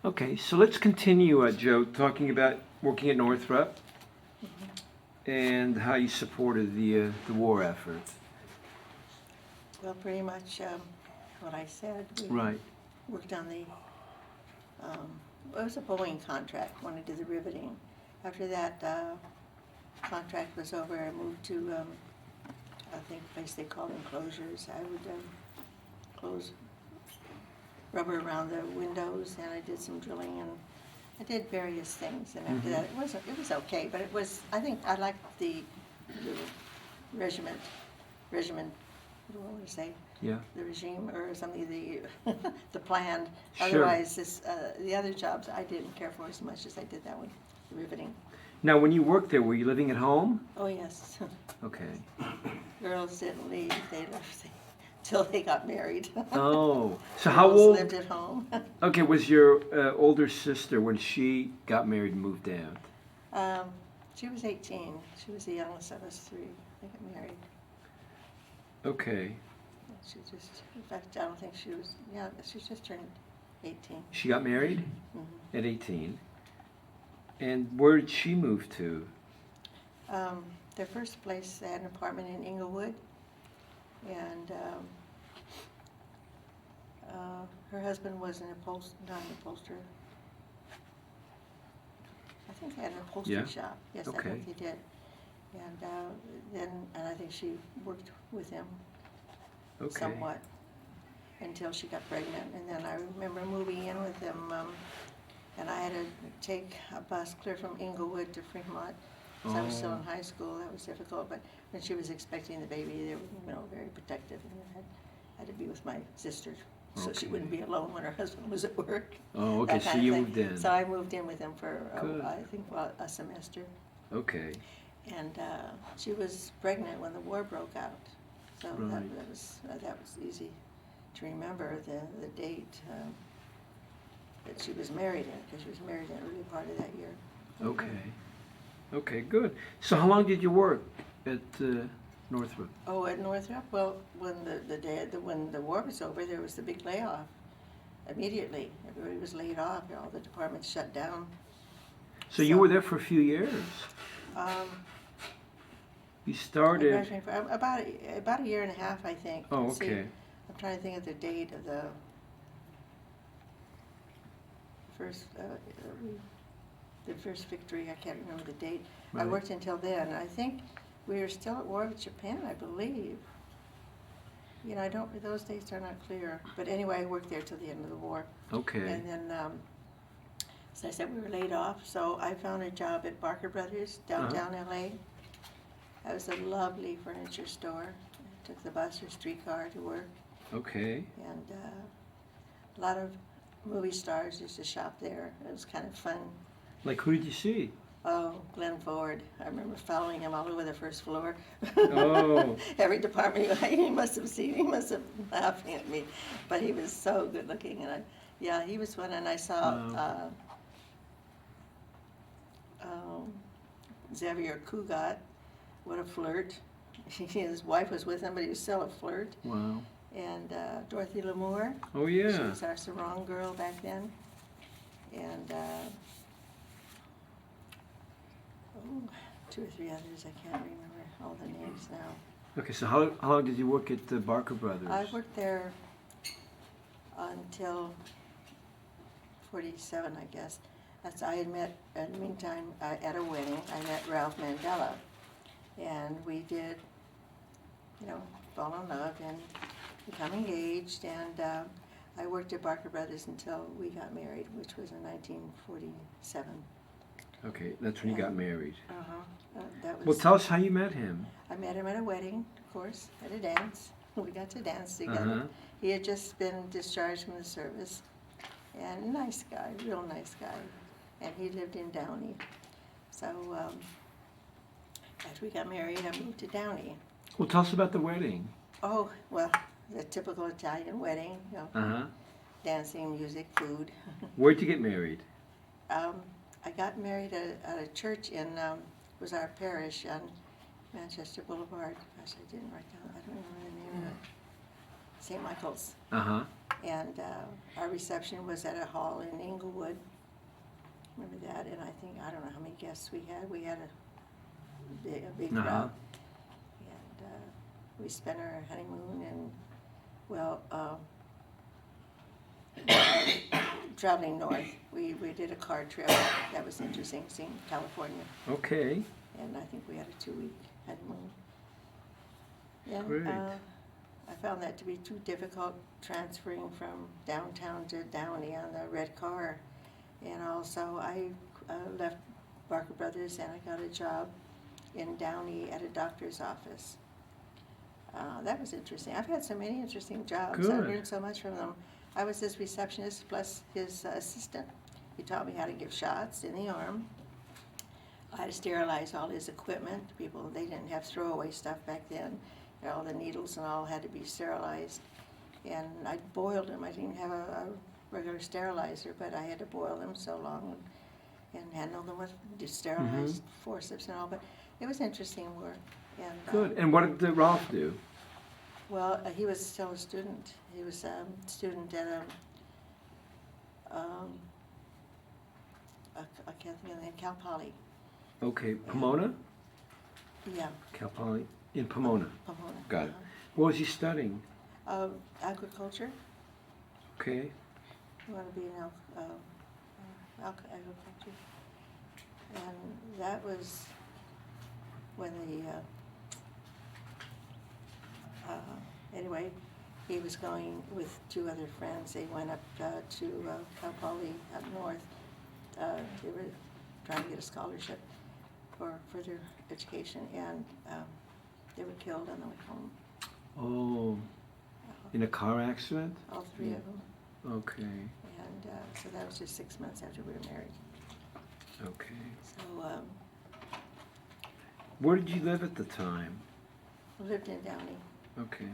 Okay, so let's continue, Joe, talking about working at Northrop and how you supported the war effort. Well, pretty much what I said. We Right. worked on the, it was a Boeing contract when I did the riveting. After that contract was over, I moved to, I think, a place they called enclosures. I would close rubber around the windows, and I did some drilling, and I did various things. And after that, it was okay, but it was, I think I liked the regiment, what do I want to say? Yeah. The regime or something, the plan. Sure. Otherwise, the other jobs I didn't care for as much as I did that one, the riveting. Now, when you worked there, were you living at home? Oh, yes. Okay. Girls didn't leave. They left till they got married. Oh, so Girls how old? lived at home. Okay, was your older sister when she got married and moved out? She was 18. She was the youngest of us three. They got married. Okay. She just, in fact, I don't think she was, yeah, she just turned 18. She got married Mm-hmm. at 18. And where did she move to? Their first place, they had an apartment in Inglewood, and her husband was not an upholsterer. I think they had an upholstery Yeah. shop. Yes, I Okay. think they did. And and I think she worked with him Okay. somewhat until she got pregnant. And then I remember moving in with them, and I had to take a bus clear from Inglewood to Fremont. So I was still in high school. That was difficult. But when she was expecting the baby, they were, very protective, and I had to be with my sister, so she Okay. wouldn't be alone when her husband was at work. Oh, okay, that so kind of you thing. moved in. So I moved in with them for Good. I think a semester, Okay. and she was pregnant when the war broke out. So Right. that was easy to remember the date that she was married in, because she was married in the early part of that year. Okay. Okay, good. So how long did you work at Northrop? Oh, at Northrop? Well, when when the war was over, there was the big layoff. Immediately, everybody was laid off. All the departments shut down. So you were there for a few years. You I started. graduated for about a year and a half, I think. Oh, Let's see. okay. I'm trying to think of the date of the first victory. I can't remember the date. I Right. worked until then. I think we were still at war with Japan, I believe. I don't. Those dates are not clear. But anyway, I worked there till the end of the war. Okay. And then, as I said, we were laid off. So I found a job at Barker Brothers, downtown LA. That was a lovely furniture store. I took the bus or streetcar to work. Okay. And a lot of movie stars used to shop there. It was kind of fun. Like who did you see? Oh, Glenn Ford. I remember following him all over the first floor. Oh. Every department he must have seen, he must have been laughing at me. But he was so good looking. And he was fun. And I saw Xavier Cugat. What a flirt. His wife was with him, but he was still a flirt. Wow. And Dorothy Lamour. Oh She yeah. was our sarong girl back then. And two or three others. I can't remember all the names now. Okay, so how long did you work at the Barker Brothers? I worked there until 47, I guess. I had met, in the meantime, at a wedding, I met Ralph Mandela. And we did, fall in love and become engaged. And I worked at Barker Brothers until we got married, which was in 1947. Okay, that's when you got married. That was. Well, tell us how you met him. I met him at a wedding, of course, at a dance. We got to dance together. He had just been discharged from the service. And nice guy, real nice guy. And he lived in Downey. So after we got married, I moved to Downey. Well, tell us about the wedding. Oh, well, the typical Italian wedding, dancing, music, food. Where'd you get married? I got married at a church in, was our parish on Manchester Boulevard. Gosh, I didn't write down, I don't remember the name of it. St. Michael's. And our reception was at a hall in Inglewood. Remember that? And I think, I don't know how many guests we had. We had a big crowd. And we spent our honeymoon and, well, traveling north. We did a car trip. That was interesting, seeing California. Okay. And I think we had a 2-week honeymoon. And Great. I found that to be too difficult, transferring from downtown to Downey on the red car. And also I left Barker Brothers and I got a job in Downey at a doctor's office. That was interesting. I've had so many interesting jobs. I Good. learned so much from them. I was his receptionist plus his assistant. He taught me how to give shots in the arm. I had to sterilize all his equipment. People, they didn't have throwaway stuff back then. All the needles and all had to be sterilized. And I boiled them. I didn't have a regular sterilizer, but I had to boil them so long and handle them with sterilized forceps and all. But it was interesting work. And, Good. And what did Ralph do? well, he was still a student. He was a student at I can't think of the name, Cal Poly. Okay, Pomona? Yeah, Cal Poly in Pomona. Pomona. Got it. What was he studying? Agriculture. Okay. You want to be in agriculture. And that was when anyway, he was going with 2 other friends. They went up to Cal Poly up north. They were trying to get a scholarship for further education, and they were killed on the way home. Oh, in a car accident? All 3 of them. Okay. And so that was just 6 months after we were married. Okay. So Where did you live at the time? we lived in Downey. Okay.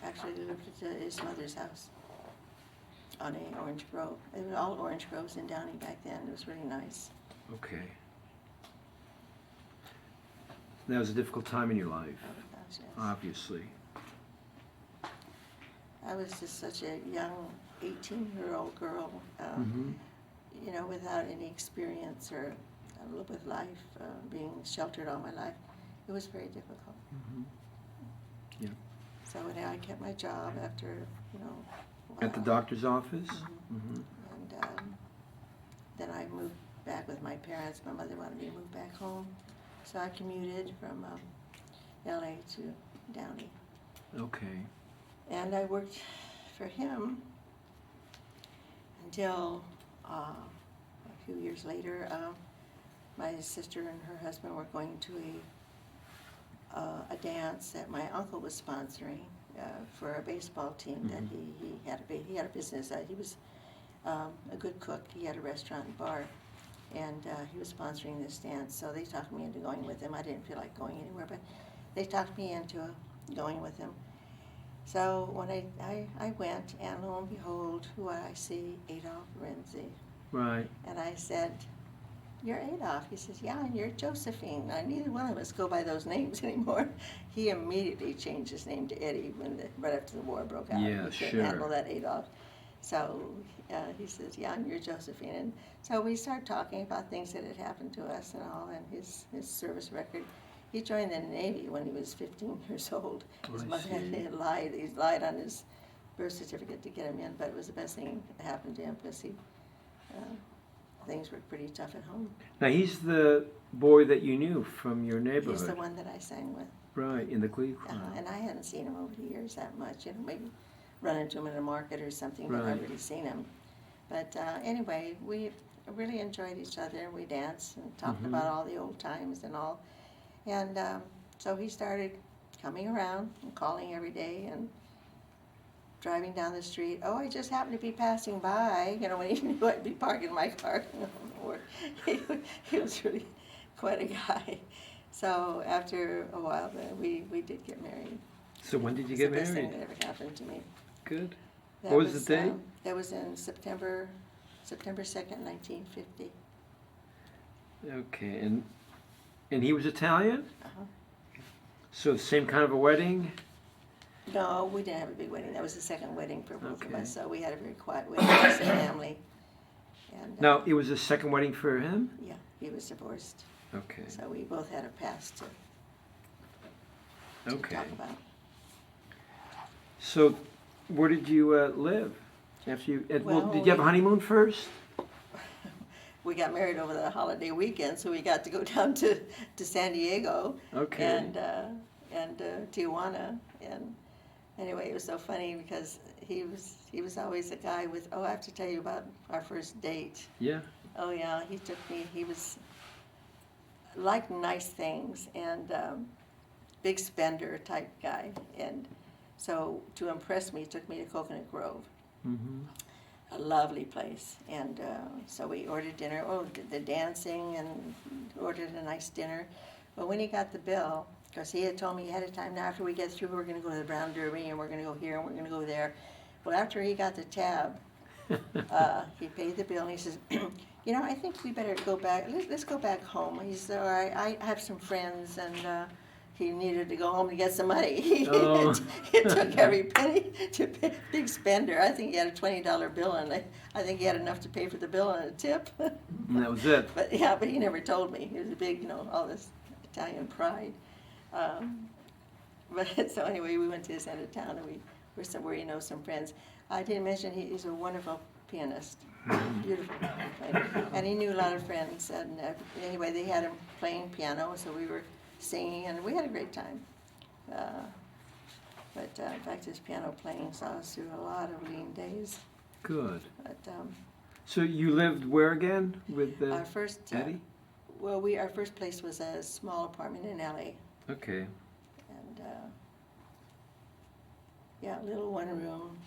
Actually, we lived at his mother's house on a orange grove. It was all orange groves in Downey back then. It was really nice. Okay. That was a difficult time in your life, Oh, gosh, yes. obviously. I was just such a young 18-year-old girl, you know, without any experience or lived with life, being sheltered all my life. It was very difficult. Yeah. So anyway, I kept my job after, you know, a while. At the doctor's office? And then I moved back with my parents. My mother wanted me to move back home. So I commuted from LA to Downey. Okay. And I worked for him until a few years later, my sister and her husband were going to a dance that my uncle was sponsoring for a baseball team that he had a business. He was a good cook. He had a restaurant and bar, and he was sponsoring this dance. So they talked me into going with him. I didn't feel like going anywhere, but they talked me into going with him. So when I went, and lo and behold, who I see? Adolph Renzi. Right. And I said, "You're Adolph." He says, "Yeah, and you're Josephine." Now, neither one of us go by those names anymore. He immediately changed his name to Eddie right after the war broke out. Yeah, He couldn't sure. handle that Adolph. So he says, "Yeah, and you're Josephine." And so we started talking about things that had happened to us and all, and his service record. He joined the Navy when he was 15 years old. His I mother see. had lied. He lied on his birth certificate to get him in, but it was the best thing that happened to him because things were pretty tough at home. Now, he's the boy that you knew from your neighborhood. He's the one that I sang with. Right, in the Glee Club. And I hadn't seen him over the years that much, you know, maybe run into him in a market or something, but Right. I've really seen him. But anyway, we really enjoyed each other. We danced and talked about all the old times and all. And so he started coming around and calling every day and driving down the street. "Oh, I just happened to be passing by," you know, when he knew I'd be parking my car. He was really quite a guy. So after a while, we did get married. So when did you It's get the best married? thing that ever happened to me. Good. That What was the date? That was in September 2nd, 1950. Okay, and he was Italian? Uh-huh. So same kind of a wedding? No, we didn't have a big wedding. That was the second wedding for both of Okay. us, so we had a very quiet wedding as a family. And, Now, it was a second wedding for him? yeah, he was divorced, Okay. so we both had a past to Okay. talk about. So, where did you live after you? Well, did you have a we- honeymoon first? We got married over the holiday weekend, so we got to go down to San Diego Okay. and Tijuana. And anyway, it was so funny because he was always a guy with. Oh, I have to tell you about our first date. Yeah. Oh yeah, he took me. He was liked nice things and big spender type guy. And so to impress me, he took me to Coconut Grove. Mm-hmm. A lovely place, and so we ordered dinner. Oh, did the dancing and ordered a nice dinner. But when he got the bill, because he had told me ahead of time, now after we get through, we're going to go to the Brown Derby, and we're going to go here, and we're going to go there. Well, after he got the tab, he paid the bill, and he says, "You know, I think we better go back. Let's go back home." He said, "All right, I have some friends, and." He needed to go home to get some money. Oh. It took every penny to pay. Big spender. I think he had a $20 bill, and I think he had enough to pay for the bill and a tip. And that was it. But yeah, but he never told me. He was a big, all this Italian pride. But so anyway, we went to his end of town, and we were somewhere, some friends. I didn't mention he's a wonderful pianist, beautiful player, and he knew a lot of friends. And anyway, they had him playing piano, so we were singing, and we had a great time. But in fact, his piano playing saw us through a lot of lean days. Good. But So you lived where again with our first, Eddie? our first place was a small apartment in LA, Okay. and yeah, little one room.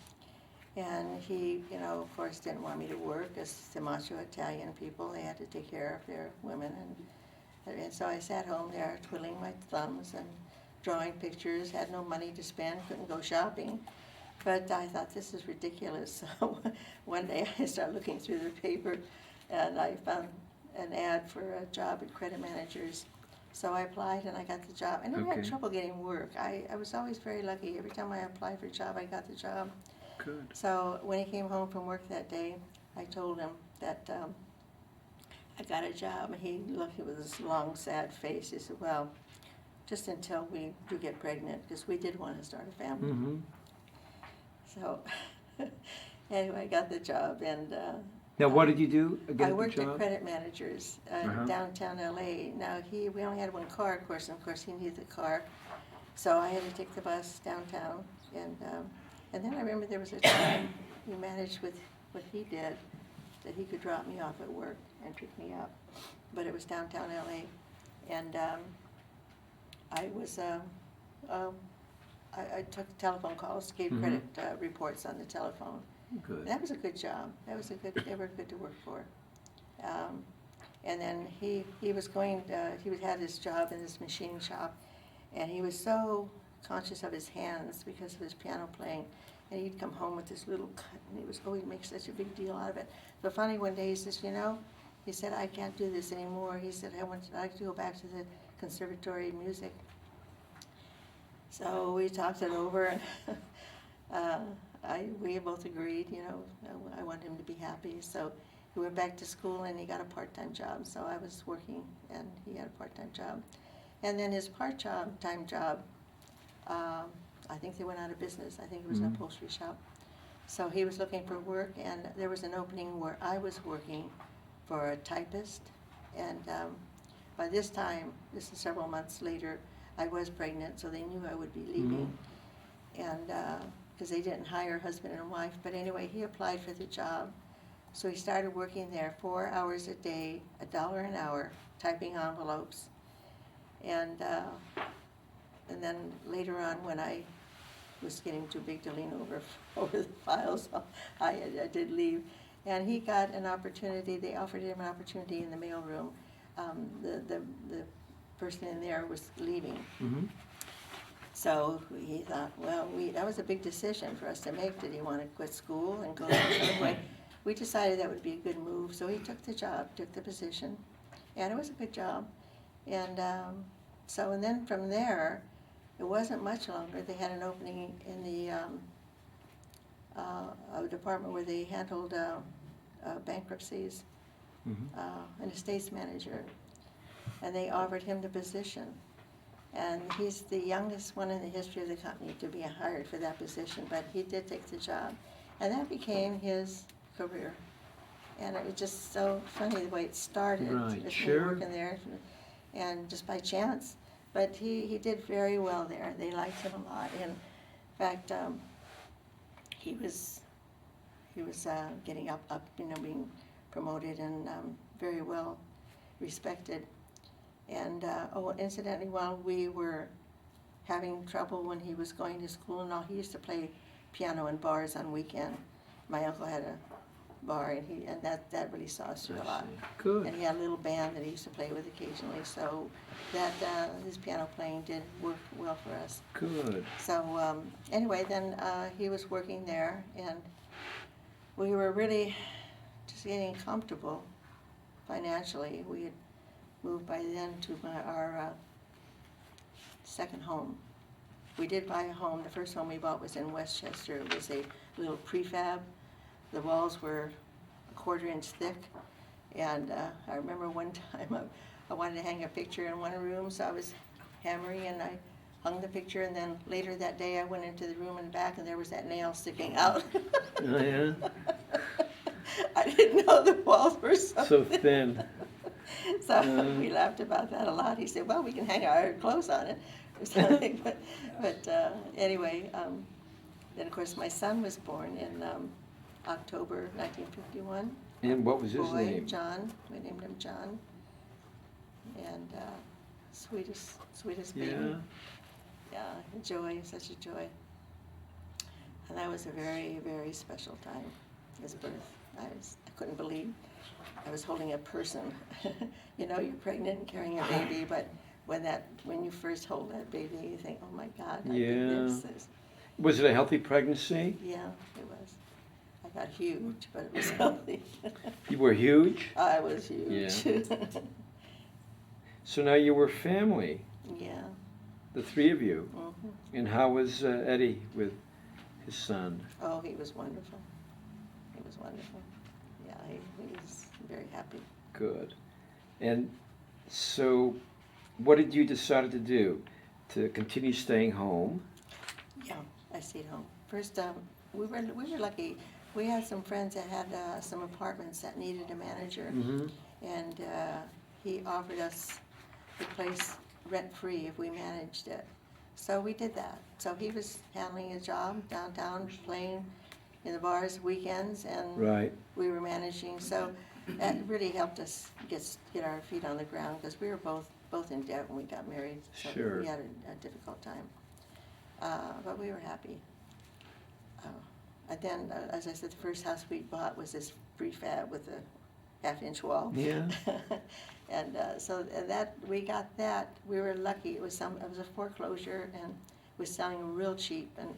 And he, of course, didn't want me to work. As the macho Italian people, they had to take care of their women, and so I sat home there twiddling my thumbs and drawing pictures, had no money to spend, couldn't go shopping. But I thought, this is ridiculous. So one day I started looking through the paper, and I found an ad for a job at Credit Managers. So I applied, and I got the job. I never had Okay. trouble getting work. I was always very lucky. Every time I applied for a job, I got the job. Good. So when he came home from work that day, I told him that I got a job. And he looked with his long, sad face. He said, well, just until we do get pregnant, because we did want to start a family. Mm-hmm. So anyway, I got the job. And Now, what did you do again? I at the worked at job? Credit Managers Uh-huh. downtown LA. Now, we only had one car, of course, and of course he needed the car. So I had to take the bus downtown. And then I remember there was a time we managed with what he did, that he could drop me off at work and pick me up. But it was downtown LA. And I was, I took telephone calls, gave Mhm. credit reports on the telephone. Good. That was a good job. They were good to work for. And then he was going, he had his job in this machine shop, and he was so conscious of his hands because of his piano playing, and he'd come home with this little cut, and he was always make such a big deal out of it. So finally one day he says, he said, I can't do this anymore. He said, I'd like to go back to the Conservatory of Music. So we talked it over, and we both agreed, I want him to be happy. So he went back to school, and he got a part-time job. So I was working, and he had a part-time job. And then his part-time job, I think they went out of business. I think it was an Mhm. upholstery shop. So he was looking for work, and there was an opening where I was working for a typist. And by this time, this is several months later, I was pregnant, so they knew I would be leaving. And because they didn't hire husband and wife. But anyway, he applied for the job. So he started working there 4 hours a day, $1 an hour, typing envelopes. And then later on, when I was getting too big to lean over the files, I did leave. And he got an opportunity. They offered him an opportunity in the mailroom. The person in there was leaving. Mm-hmm. So he thought, well, that was a big decision for us to make. Did he want to quit school and go some way? We decided that would be a good move. So he took the job, took the position, and it was a good job. And and then from there, it wasn't much longer. They had an opening in the a department where they handled bankruptcies, an estates manager, and they offered him the position. And he's the youngest one in the history of the company to be hired for that position, but he did take the job. And that became his career. And it was just so funny the way it started. Right, with sure. me working there, and just by chance. But he did very well there. They liked him a lot. In fact, he was getting up, being promoted and very well respected. And incidentally, while we were having trouble when he was going to school and all, he used to play piano in bars on weekend. My uncle had a bar, and that really saw us through a lot. Good. And he had a little band that he used to play with occasionally, so that his piano playing did work well for us. Good. So anyway, then he was working there, and we were really just getting comfortable financially. We had moved by then to our second home. We did buy a home. The first home we bought was in Westchester. It was a little prefab. The walls were a 1/4 inch thick, and I remember one time I wanted to hang a picture in one room, so I was hammering and I hung the picture, and then later that day I went into the room in the back and there was that nail sticking out. Oh, yeah? I didn't know the walls were So thin. So we laughed about that a lot. He said, well, we can hang our clothes on it or something. But anyway, then of course my son was born in October 1951. And what was his Boy, name? John. We named him John. And sweetest baby. Yeah. Yeah, a joy, such a joy. And that was a very, very special time, his birth. I couldn't believe I was holding a person. You know, you're pregnant and carrying a baby, but when you first hold that baby, you think, oh my God, I did this. Was it a healthy pregnancy? Yeah, it was. I got huge, but it was healthy. You were huge? I was huge. Yeah. So now you were family, Yeah. the three of you. Mhm. And how was Eddie with his son? Oh, he was wonderful. He was wonderful. Yeah, he was very happy. Good. And so what did you decide to do? To continue staying home? Yeah, I stayed home. First, we were lucky. We had some friends that had some apartments that needed a manager, and he offered us the place rent-free if we managed it. So we did that. So he was handling a job downtown, playing in the bars weekends, and Right. we were managing. So that really helped us get our feet on the ground, because we were both in debt when we got married. So Sure. we had a difficult time. But we were happy. And then, as I said, the first house we bought was this prefab with a 1/2 inch wall. Yeah. And so that we got that. We were lucky. It was a foreclosure, and it was selling real cheap. And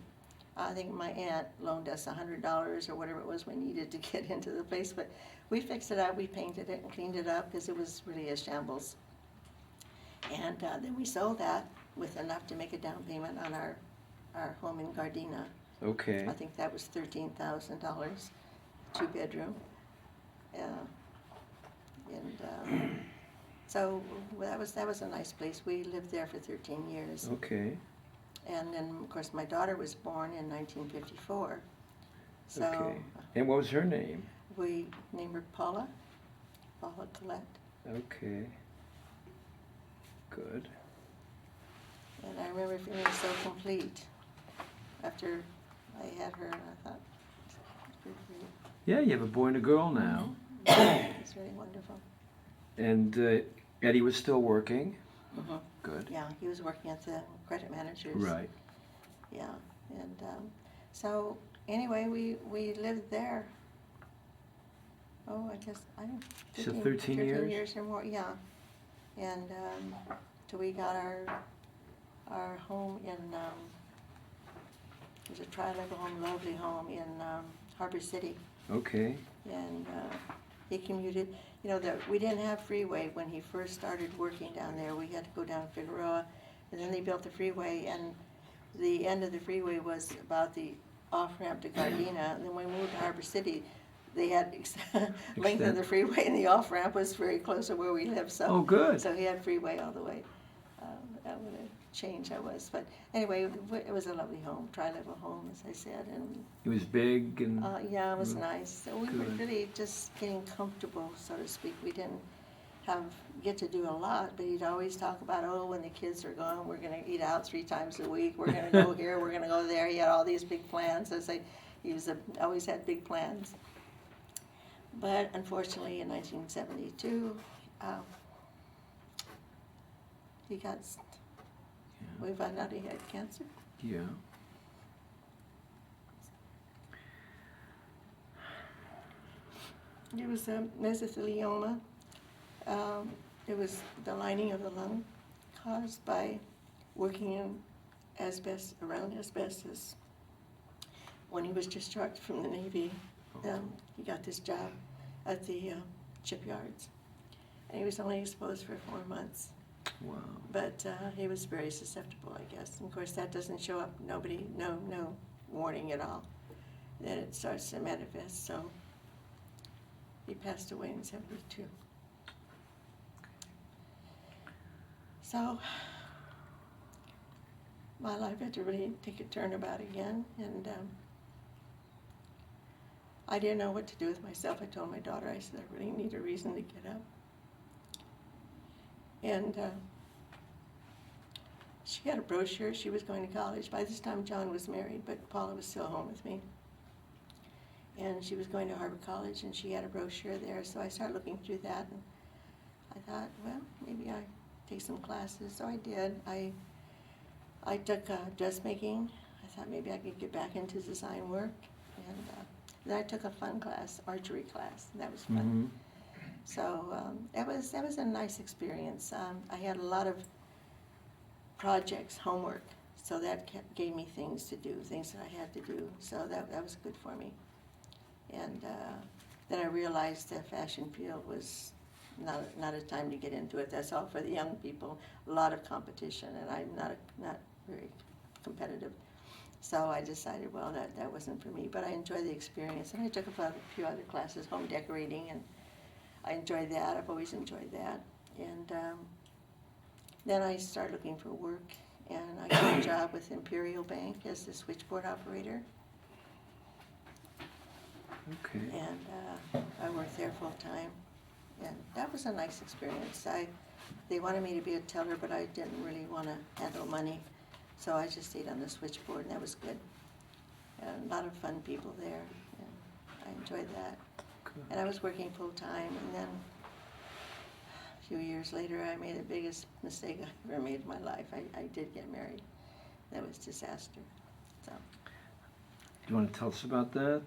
I think my aunt loaned us $100 or whatever it was we needed to get into the place. But we fixed it up. We painted it and cleaned it up because it was really a shambles. And then we sold that with enough to make a down payment on our home in Gardena. Okay. I think that was $13,000, 2-bedroom. And so that was a nice place. We lived there for 13 years. Okay. And then, of course, my daughter was born in 1954. So Okay. And what was her name? we named her Paula Colette. Okay. Good. And I remember feeling so complete after I had her, and I thought, it's pretty great. Yeah, you have a boy and a girl now. It's really wonderful. And Eddie was still working? Mhm. Good. Yeah, he was working at the credit managers. Right. Yeah, and so anyway, we lived there. Oh, I don't. So 13 years? 13 years or more, yeah. And till we got our home in, it was a tri-level home, lovely home in Harbor City. Okay. And he commuted. You know, we didn't have freeway when he first started working down there. We had to go down Figueroa, And then they built the freeway, and the end of the freeway was about the off-ramp to Gardena. And then when we moved to Harbor City, they had lengthened the freeway, and the off-ramp was very close to where we live, so. Oh, good. So he had freeway all the way. That would have changed, I was. But anyway, it was a lovely home, tri-level home, as I said, and It was big and yeah, it was nice. So we were Good. really just getting comfortable, so to speak. We didn't get to do a lot, but he'd always talk about, oh, when the kids are gone, we're gonna eat out 3 times a week. We're gonna go here, we're gonna go there. He had all these big plans. He always had big plans. But unfortunately, in 1972, he got. We found out he had cancer. yeah. It was mesothelioma. It was the lining of the lung caused by working in around asbestos. When he was discharged from the Navy, he got this job at the shipyards. And he was only exposed for 4 months. Wow. But he was very susceptible, I guess. And of course, that doesn't show up, no warning at all, that it starts to manifest. So he passed away in 72. So my life had to really take a turnabout again, and I didn't know what to do with myself. I told my daughter, I said, I really need a reason to get up. And she had a brochure. She was going to college. By this time, John was married, but Paula was still home with me. And she was going to Harvard College, and she had a brochure there. So I started looking through that, and I thought, well, maybe I take some classes. So I did. I took dressmaking. I thought maybe I could get back into design work. And then I took a fun class, archery class, and that was fun. Mm-hmm. So that was a nice experience. I had a lot of projects, homework, so that gave me things to do, things that I had to do. So that was good for me. And then I realized the fashion field was not a time to get into it. That's all for the young people. A lot of competition, and I'm not very competitive. So I decided, well, that wasn't for me. But I enjoyed the experience, and I took a few other classes, home decorating, and I enjoyed that. I've always enjoyed that. And then I started looking for work, and I got a job with Imperial Bank as the switchboard operator. Okay. And I worked there full time, and that was a nice experience. They wanted me to be a teller, but I didn't really want to handle money, so I just stayed on the switchboard, and that was good. And a lot of fun people there, and I enjoyed that. Good. And I was working full time, and then a few years later, I made the biggest mistake I ever made in my life. I did get married. That was a disaster. So. Do you want to tell us about that?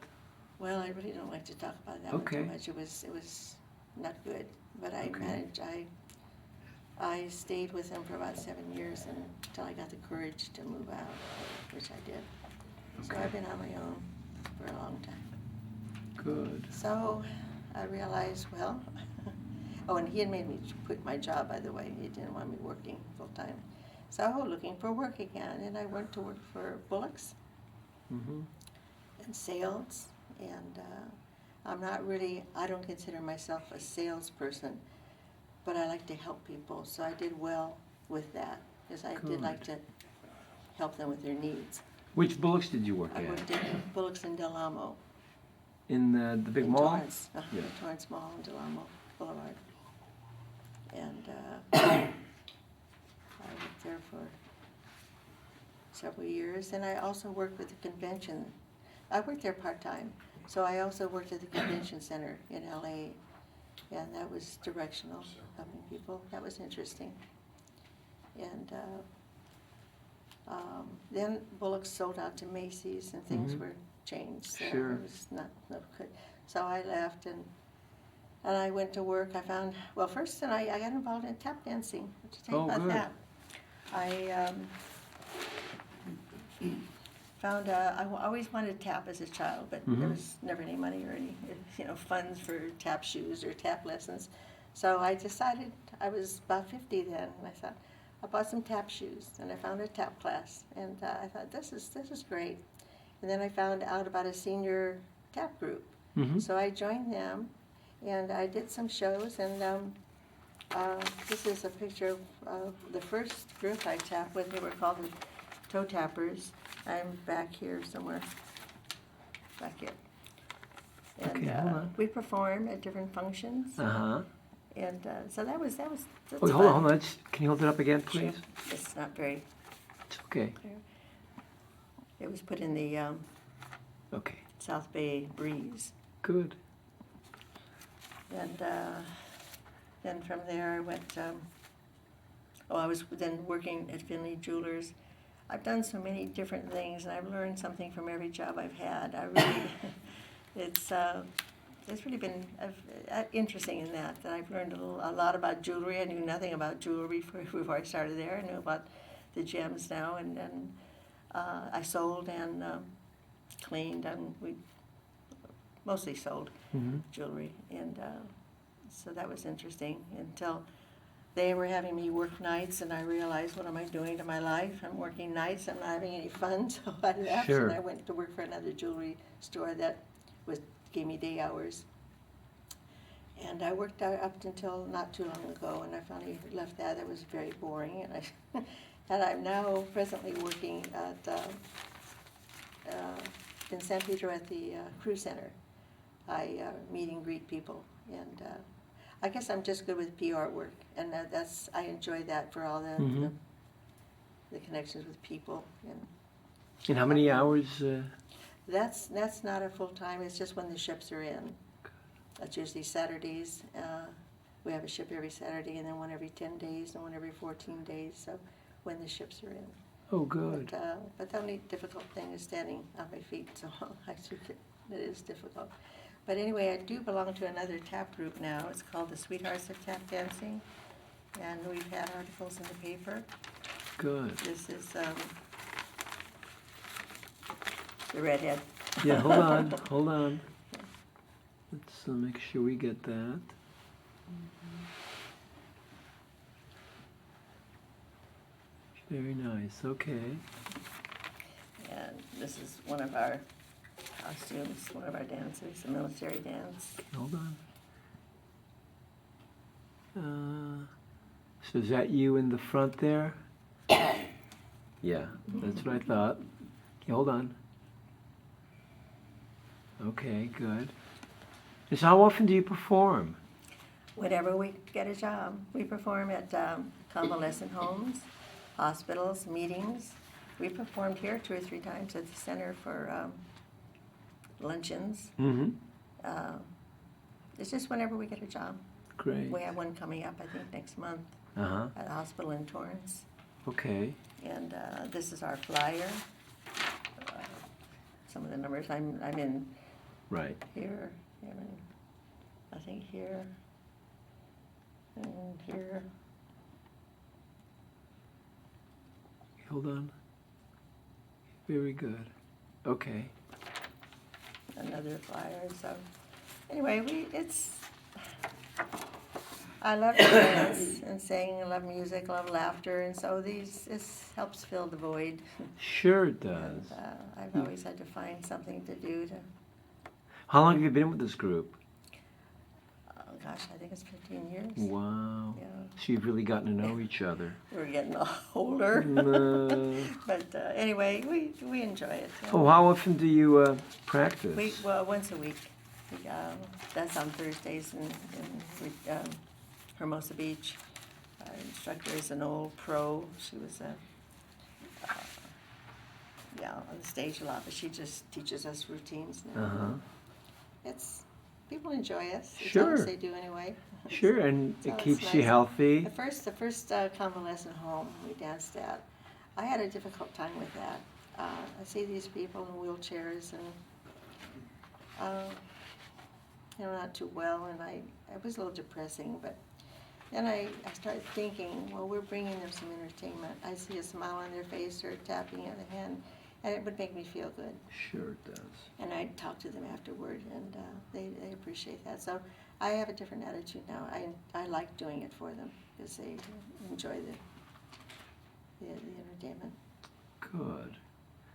Well, I really don't like to talk about that Okay. one too much. It was not good, but I Okay. managed. I stayed with him for about 7 years until I got the courage to move out, which I did. So Okay. I've been on my own for a long time. Good. So I realized, well, oh, and he had made me quit my job, by the way. He didn't want me working full time. So looking for work again, and I went to work for Bullock's Mm-hmm. and sales. And I don't consider myself a salesperson, but I like to help people. So I did well with that, because I did like to help them with their needs. Which Bullocks did you work I at? worked at Bullock's in Del Amo. In the big in mall? Torrance, Yeah. the Torrance Mall in Del Amo Boulevard. And I worked there for several years, and I also worked with the convention. I worked there part-time, so I also worked at the convention center in LA, and that was directional, helping people. That was interesting. And then Bullock sold out to Macy's, and things Mhm. were changed. So Sure. it was not good. So I left, and I went to work. I found, well, first then I got involved in tap dancing. What do you think Oh, about good. that? I found, I always wanted to tap as a child, but there Mhm. was never any money or any, funds for tap shoes or tap lessons. So I decided, I was about 50 then, and I thought, I bought some tap shoes, and I found a tap class, and I thought, this is great. And then I found out about a senior tap group. Mm-hmm. So I joined them, and I did some shows, and this is a picture of the first group I tapped with. They were called the Toe Tappers. I'm back here somewhere, back here. And Okay, hold on. we perform at different functions, Uh-huh. and so that's Wait, hold on, hold on. Can you hold it up again, Sure. please? It's not very It's okay. clear. It was put in the Okay, South Bay Breeze. good. And then from there I went, I was then working at Finley Jewelers. I've done so many different things, and I've learned something from every job I've had. I really, it's really been interesting in that I've learned a lot about jewelry. I knew nothing about jewelry before I started there. I knew about the gems now, and then I sold and cleaned, and we mostly sold Mm-hmm. jewelry, and so that was interesting until they were having me work nights, and I realized, what am I doing to my life? I'm working nights, I'm not having any fun, so I left, Sure. and I went to work for another jewelry store that gave me day hours. And I worked out up until not too long ago, and I finally left that. It was very boring, and and I'm now presently working at in San Pedro at the Cruise Center. I meet and greet people, and I guess I'm just good with PR work, and I enjoy that for all Mm-hmm. the connections with people. And how many hours? That's not a full time. It's just when the ships are in. That's usually Saturdays. We have a ship every Saturday, and then one every 10 days, and one every 14 days. So when the ships are in. Oh, good. But the only difficult thing is standing on my feet. So I think it is difficult. But anyway, I do belong to another tap group now. It's called the Sweethearts of Tap Dancing, and we've had articles in the paper. Good. This is the redhead. Yeah, hold on, hold on. Let's make sure we get that. Very nice, okay. And this is one of our costumes, one of our dances, a military dance. Hold on. So is that you in the front there? Yeah, that's what I thought. Okay, hold on. Okay, good. So how often do you perform? Whenever we get a job, we perform at convalescent homes, hospitals, meetings. We performed here 2 or 3 times at the center for luncheons. Mm-hmm. It's just whenever we get a job. Great. We have one coming up, I think, next month Uh-huh. at a hospital in Torrance. Okay. And this is our flyer. Some of the numbers I'm in Right. here, and I think here, and here. Hold on. Very good. Okay. Another flyer. So anyway, I love to dance and sing. I love music. I love laughter, and so this helps fill the void. Sure it And does. I've always had to find something to do to. How long have you been with this group? Oh gosh, I think it's 15 years. Wow. Yeah, So you've really gotten to know each other. we're getting older. No. But anyway, we enjoy it. Oh, how often do you practice? Well, once a week. That's on Thursdays in Hermosa Beach. Our instructor is an old pro. She was on the stage a lot, but she just teaches us routines now. Uh-huh. People enjoy us. As Sure. long as they do anyway. Sure, and So it it's keeps you nice. healthy. The first convalescent home we danced at, I had a difficult time with that. I see these people in wheelchairs and, not too well, and it was a little depressing, but then I started thinking, well, we're bringing them some entertainment. I see a smile on their face or tapping at the hand, and it would make me feel good. Sure it does. And I talk to them afterward, and they appreciate that. So I have a different attitude now. I like doing it for them because they enjoy the entertainment. Good.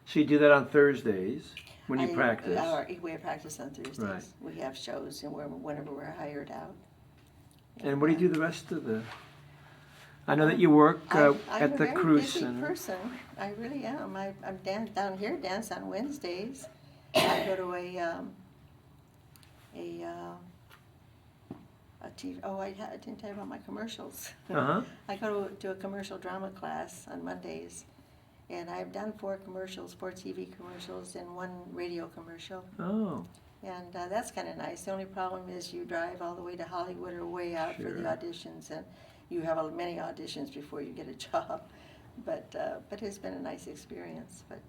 So you do that on Thursdays when you We practice? have practice on Thursdays. Right. We have shows and whenever we're hired out. And what do you do the rest of the? I know that you work at the Cruise Center. I'm a very busy person. I really am. I'm down here, dance on Wednesdays. I go to a TV. Oh, I didn't tell you about my commercials. Uh-huh. I go to a commercial drama class on Mondays, and I've done 4 commercials, 4 TV commercials, and 1 radio commercial. Oh. And that's kind of nice. The only problem is you drive all the way to Hollywood or way out for the Sure. auditions, and you have many auditions before you get a job. But it's been a nice experience. But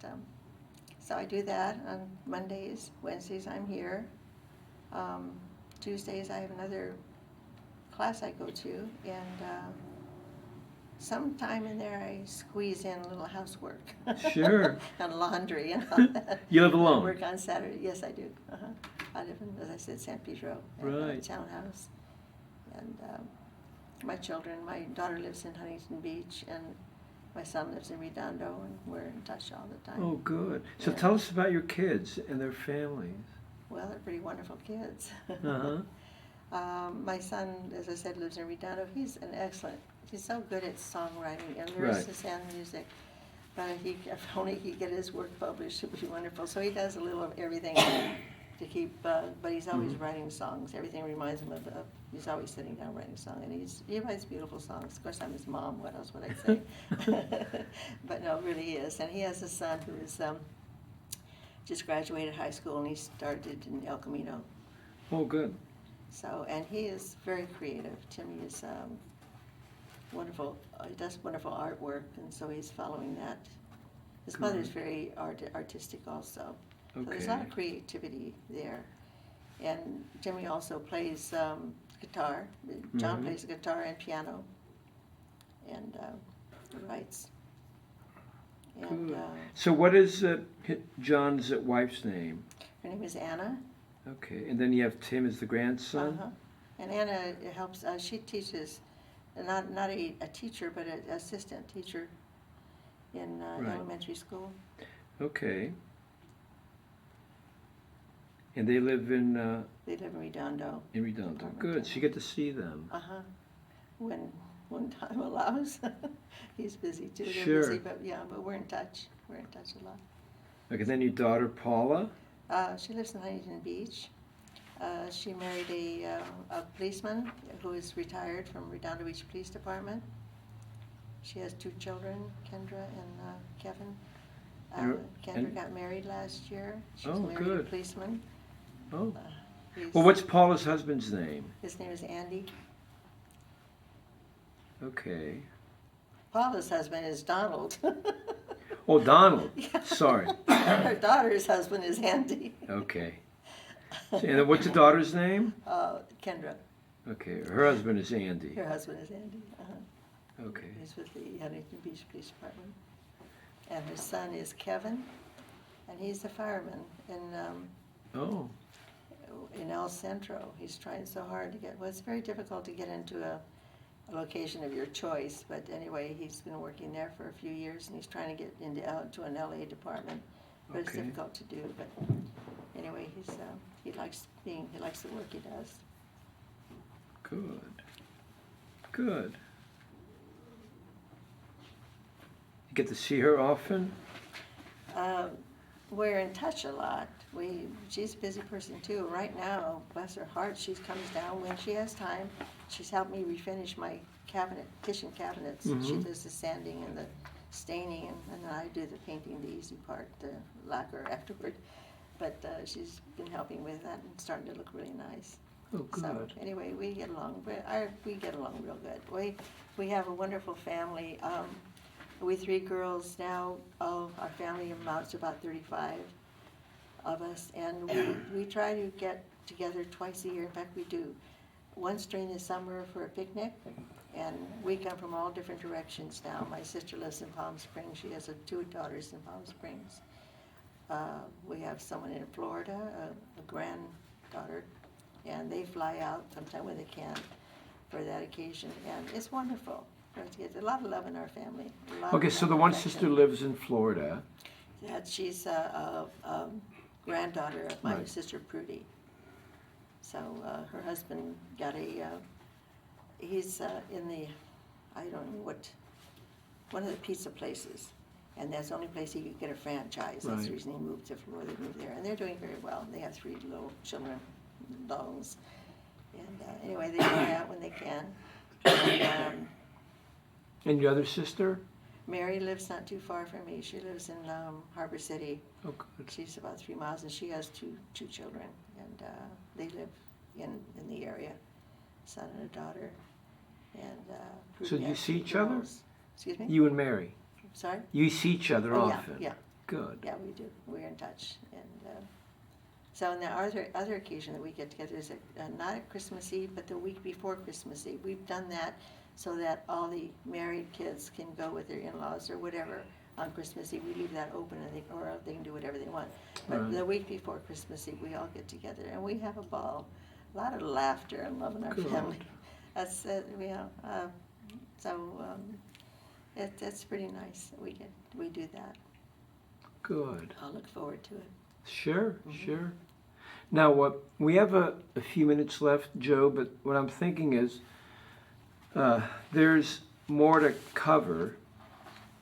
so I do that on Mondays. Wednesdays I'm here. Tuesdays I have another class I go to, and sometime in there I squeeze in a little housework. Sure. And laundry and all that. You live alone? Work on Saturday. Yes, I do. I live in, as I said, San Pedro, at a Right. townhouse. And my children, my daughter lives in Huntington Beach, and my son lives in Redondo, and we're in touch all the time. Oh, good. So Yeah. tell us about your kids and their families. Well, they're pretty wonderful kids. Uh-huh. My son, as I said, lives in Redondo. He's so good at songwriting and lyrics and music. But if only he could get his work published, it would be wonderful. So he does a little of everything to keep, but he's always writing songs. Everything reminds him of, he's always sitting down writing a song. And he writes beautiful songs. Of course, I'm his mom. What else would I say? But no, really he is. And he has a son who is just graduated high school, and he started in El Camino. Oh, good. So, and he is very creative. Timmy is wonderful. He does wonderful artwork, and so he's following that. His mother's very artistic also. So there's a lot of creativity there. And Jimmy also plays guitar. John plays guitar and piano, and writes. And So what is John's wife's name? her name is Anna. Okay, and then you have Tim as the grandson? And Anna helps, she teaches, not a teacher, but an assistant teacher in elementary school. Okay. And they live in They live in Redondo. Good, so you get to see them. When time allows. He's busy too. They're Sure. busy, but we're in touch. We're in touch a lot. Okay, then your daughter Paula? She lives in Huntington Beach. She married a policeman who is retired from Redondo Beach Police Department. She has 2 children, Kendra and Kevin. Kendra got married last year. She's married a policeman. Oh. Well, what's Paula's husband's name? His name is Andy. Okay. Paula's husband is Donald. Oh, Donald. Sorry. Her daughter's husband is Andy. Okay. And then what's the daughter's name? Kendra. Okay, her husband is Andy. Her husband is Andy. Okay. He's with the Huntington Beach Police Department. And her son is Kevin, and he's a fireman in El Centro. He's trying so hard to get, well, it's very difficult to get into a location of your choice, but anyway, he's been working there for a few years, and he's trying to get into an LA department, but it's difficult to do. But anyway, he likes the work he does. Good. Good. You get to see her often? We're in touch a lot. She's a busy person too. Right now, bless her heart, she comes down when she has time. She's helped me refinish my kitchen cabinets. She does the sanding and the staining, and then I do the painting, the easy part, the lacquer afterward. But she's been helping with that and starting to look really nice. Oh, good. So anyway, we get along. We get along real good. We have a wonderful family. We 3 girls now. Our family amounts to about 35 of us, and we try to get together twice a year. In fact, we do. Once during the summer for a picnic, and we come from all different directions now. My sister lives in Palm Springs. She has 2 daughters in Palm Springs. We have someone in Florida, a granddaughter, and they fly out sometime when they can for that occasion, and it's wonderful. A lot of love in our family. A lot Okay, of so the love one and affection. sister lives in Florida. She's a granddaughter of my Right. sister Prudy. So her husband got he's in the, I don't know what, one of the pizza places. And that's the only place he could get a franchise. That's Right. the reason he moved to Florida, they moved there. And they're doing very well. They have 3 little children, dogs. And anyway, they go out when they can. And, And your other sister? Mary lives not too far from me. She lives in Harbor City. Oh, good. She's about 3 miles, and she has two children, and they live in the area, son and a daughter. And So Prudy you has see 2 each other? girls. Excuse me? You and Mary? Sorry? You see each other Oh, often? yeah, Good. yeah, we do. We're in touch. And so on the other occasion that we get together is not at Christmas Eve, but the week before Christmas Eve. We've done that so that all the married kids can go with their in-laws or whatever on Christmas Eve. We leave that open, or they can do whatever they want. But Right. the week before Christmas Eve, we all get together and we have a ball. A lot of laughter and love in our Good. family. That's it's pretty nice that we do that. Good. I'll look forward to it. Sure, Mhm. sure. Now, we have a few minutes left, Joe, but what I'm thinking is there's more to cover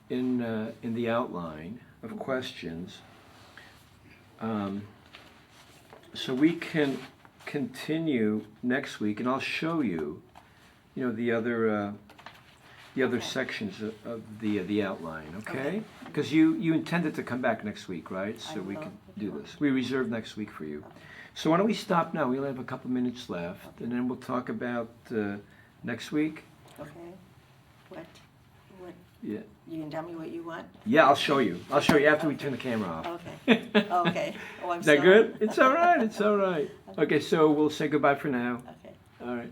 in the outline of questions. So we can continue next week, and I'll show you, the other Okay. sections of the outline, okay? Okay. Because you intended to come back next week, right? So I we will, can if do you want. this. We reserve next week for you. Okay. So why don't we stop now? We only have a couple minutes left, and then we'll talk about next week. Okay. What? Yeah. You can tell me what you want? Yeah, I'll show you. I'll show you after we turn the camera off. Okay. Okay. Oh, I'm Is that sorry. good? It's all right. It's all right. Okay, so we'll say goodbye for now. Okay. All right.